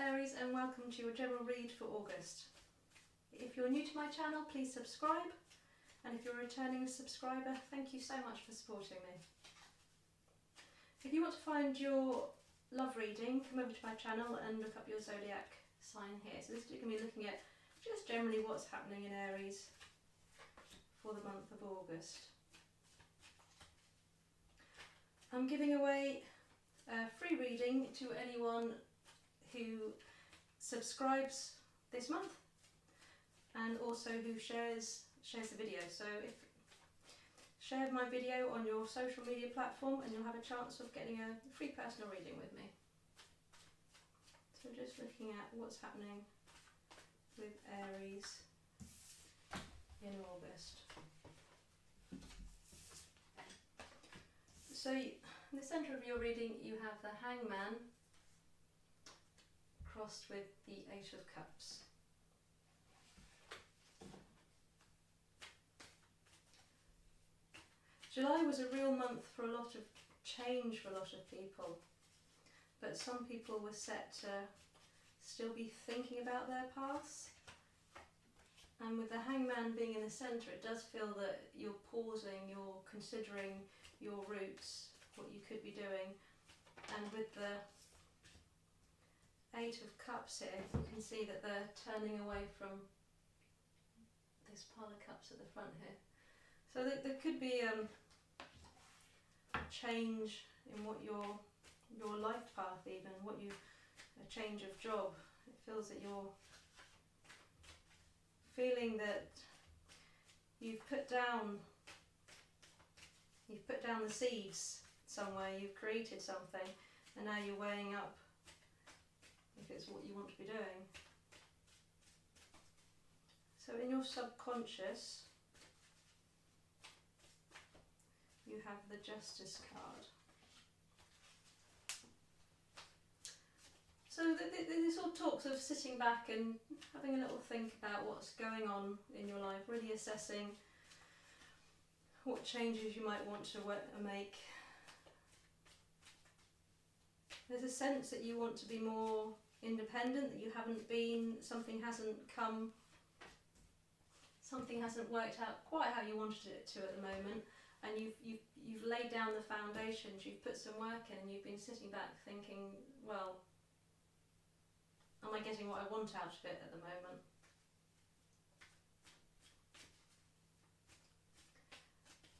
Aries, and welcome to your general read for August. If you're new to my channel, please subscribe, and if you're a returning subscriber, thank you so much for supporting me. If you want to find your love reading, come over to my channel and look up your zodiac sign here. So this is going to be looking at just generally what's happening in Aries for the month of August. I'm giving away a free reading to anyone who subscribes this month and also who shares the video. So share my video on your social media platform and you'll have a chance of getting a free personal reading with me. So just looking at what's happening with Aries in August. So in the centre of your reading you have the Hangman crossed with the Eight of Cups. July was a real month for a lot of change for a lot of people, but some people were set to still be thinking about their paths. And with the Hangman being in the centre, it does feel that you're pausing, you're considering your routes, what you could be doing. And with the Eight of Cups here, you can see that they're turning away from this pile of cups at the front here. So there could be a change in what your life path, even a change of job. It feels that you're feeling that you've put down the seeds somewhere, you've created something, and now you're weighing up if it's what you want to be doing. So in your subconscious you have the Justice card. So this all talks of sitting back and having a little think about what's going on in your life, really assessing what changes you might want to make. There's a sense that you want to be more independent, that you haven't been, something hasn't worked out quite how you wanted it to at the moment, and you've laid down the foundations, you've put some work in, and you've been sitting back thinking, well, am I getting what I want out of it at the moment?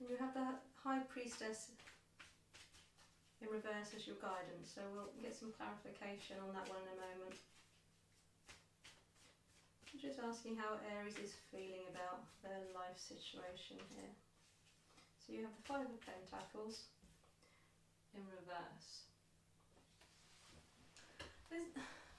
And you have the High Priestess in reverse as your guidance, so we'll get some clarification on that one in a moment. I'm just asking how Aries is feeling about their life situation here. So you have the Five of Pentacles in reverse. There's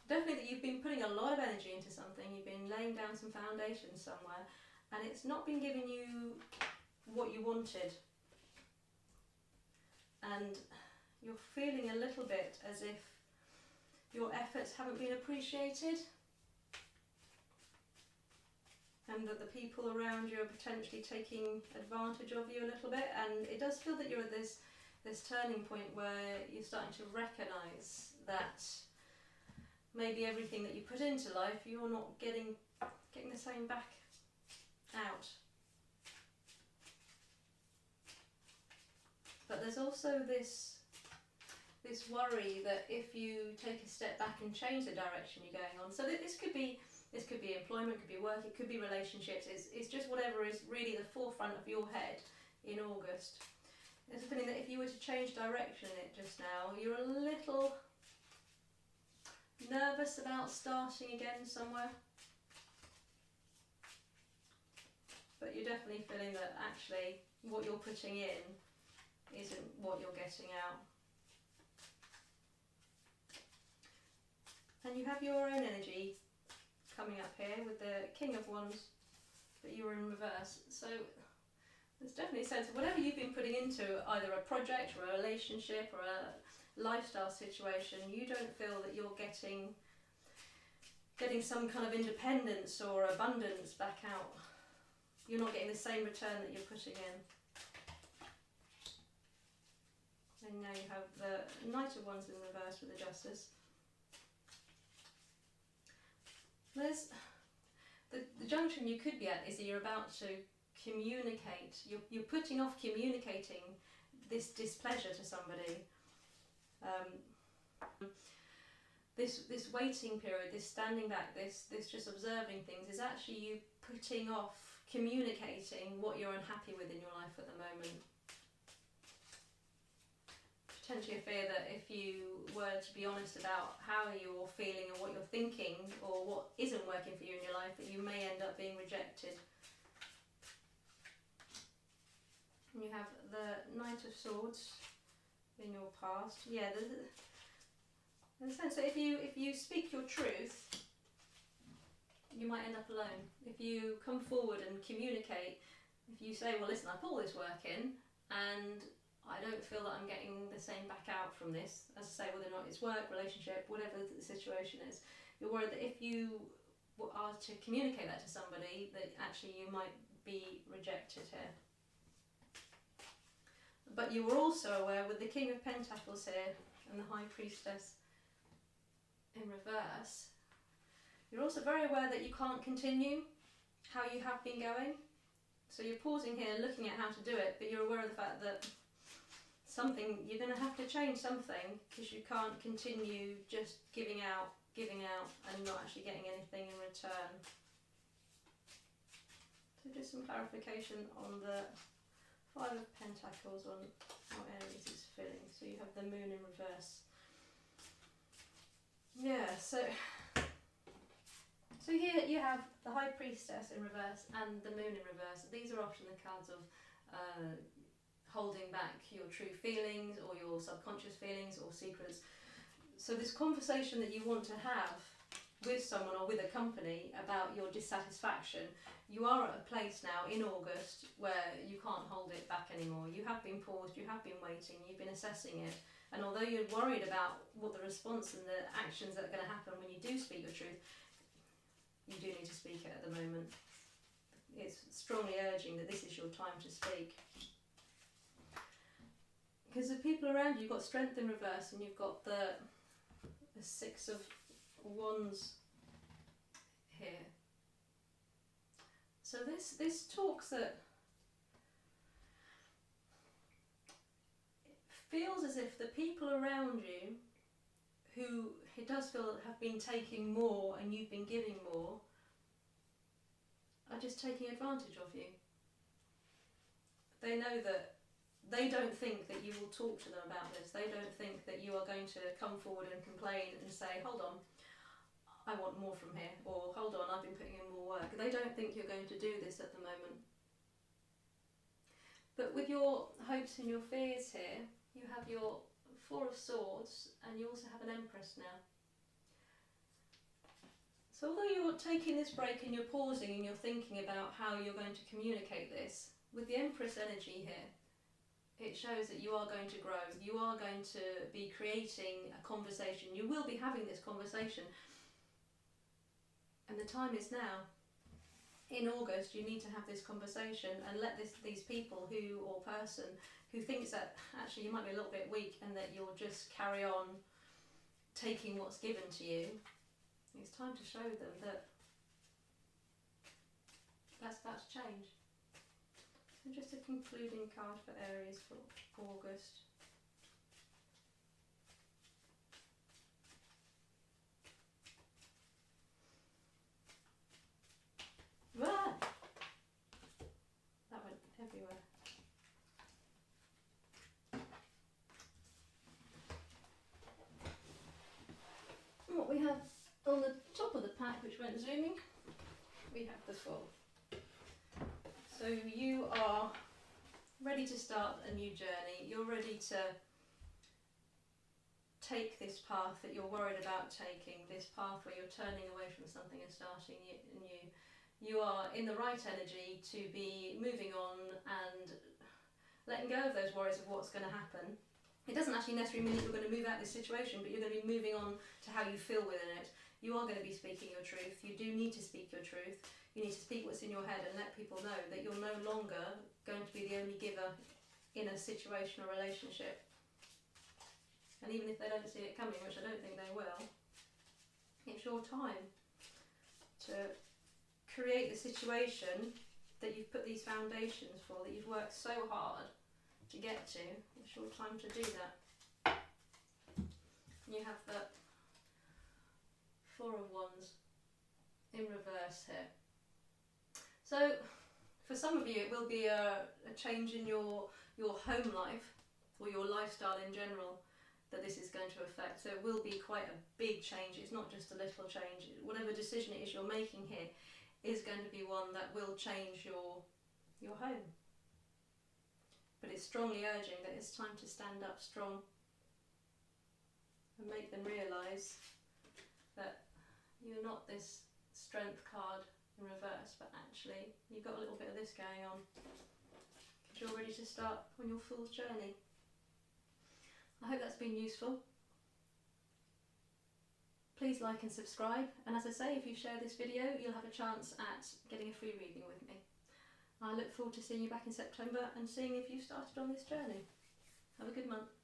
definitely that you've been putting a lot of energy into something, you've been laying down some foundations somewhere, and it's not been giving you what you wanted. And you're feeling a little bit as if your efforts haven't been appreciated, and that the people around you are potentially taking advantage of you a little bit. And it does feel that you're at this turning point where you're starting to recognise that maybe everything that you put into life, you're not getting the same back out. But there's also this worry that if you take a step back and change the direction you're going on, so this could be employment, could be work, it could be relationships, it's just whatever is really the forefront of your head in August. There's a feeling that if you were to change direction in it just now, you're a little nervous about starting again somewhere. But you're definitely feeling that actually what you're putting in isn't what you're getting out. And you have your own energy coming up here with the King of Wands, but you were in reverse. So there's definitely a sense of whatever you've been putting into either a project or a relationship or a lifestyle situation, you don't feel that you're getting some kind of independence or abundance back out. You're not getting the same return that you're putting in. And now you have the Knight of Wands in reverse with the Justice. There's the junction you could be at is that you're about to communicate. You're putting off communicating this displeasure to somebody. This waiting period, this standing back, this just observing things is actually you putting off communicating what you're unhappy with in your life at the moment. Potentially a fear that if you were to be honest about how you're feeling or what you're thinking or what isn't working for you in your life, that you may end up being rejected. And you have the Knight of Swords in your past. Yeah, in a sense that if you speak your truth, you might end up alone. If you come forward and communicate, if you say, well listen, I put all this work in and I don't feel that I'm getting the same back out from this, as I say, whether or not it's work, relationship, whatever the situation is, you're worried that if you are to communicate that to somebody, that actually you might be rejected here. But you were also aware with the King of Pentacles here and the High Priestess in reverse, you're also very aware that you can't continue how you have been going. So you're pausing here, looking at how to do it, but you're aware of the fact that you're going to have to change something, because you can't continue just giving out and not actually getting anything in return. So just some clarification on the Five of Pentacles on how Aries is feeling. So you have the Moon in reverse. Yeah, so here you have the High Priestess in reverse and the Moon in reverse. These are often the cards of holding back your true feelings or your subconscious feelings or secrets. So this conversation that you want to have with someone or with a company about your dissatisfaction, you are at a place now in August where you can't hold it back anymore. You have been paused, you have been waiting, you've been assessing it, and although you're worried about what the response and the actions that are going to happen when you do speak your truth, you do need to speak it at the moment. It's strongly urging that this is your time to speak. Because the people around you, you've got Strength in reverse and you've got the Six of Wands here. So this talks that it feels as if the people around you, who it does feel have been taking more and you've been giving more, are just taking advantage of you. They know that they don't think that you will talk to them about this. They don't think that you are going to come forward and complain and say, hold on, I want more from here, or hold on, I've been putting in more work. They don't think you're going to do this at the moment. But with your hopes and your fears here, you have your Four of Swords and you also have an Empress now. So although you're taking this break and you're pausing and you're thinking about how you're going to communicate this, with the Empress energy here, it shows that you are going to grow. You are going to be creating a conversation. You will be having this conversation. And the time is now. In August, you need to have this conversation and let these people or person who thinks that actually you might be a little bit weak and that you'll just carry on taking what's given to you, it's time to show them that that's about to change. So just a concluding card for Aries for August. Ah! That went everywhere. What we have on the top of the pack, which went zooming, we have the Fool. So you are ready to start a new journey. You're ready to take this path that you're worried about taking, this path where you're turning away from something and starting new. You are in the right energy to be moving on and letting go of those worries of what's going to happen. It doesn't actually necessarily mean that you're going to move out of this situation, but you're going to be moving on to how you feel within it. You are going to be speaking your truth. You do need to speak your truth. You need to speak what's in your head and let people know that you're no longer going to be the only giver in a situation or relationship. And even if they don't see it coming, which I don't think they will, it's your time. to create the situation that you've put these foundations for, that you've worked so hard to get to. It's your time to do that. And you have the Four of Wands in reverse here. So for some of you it will be a change in your home life or your lifestyle in general that this is going to affect. So it will be quite a big change. It's not just a little change. Whatever decision it is you're making here is going to be one that will change your home. But it's strongly urging that it's time to stand up strong and make them realise that you're not this strength card in reverse, but actually you've got a little bit of this going on because you're ready to start on your Fool's journey. I hope that's been useful. Please like and subscribe, and as I say, if you share this video you'll have a chance at getting a free reading with me. I look forward to seeing you back in September and seeing if you started on this journey. Have a good month.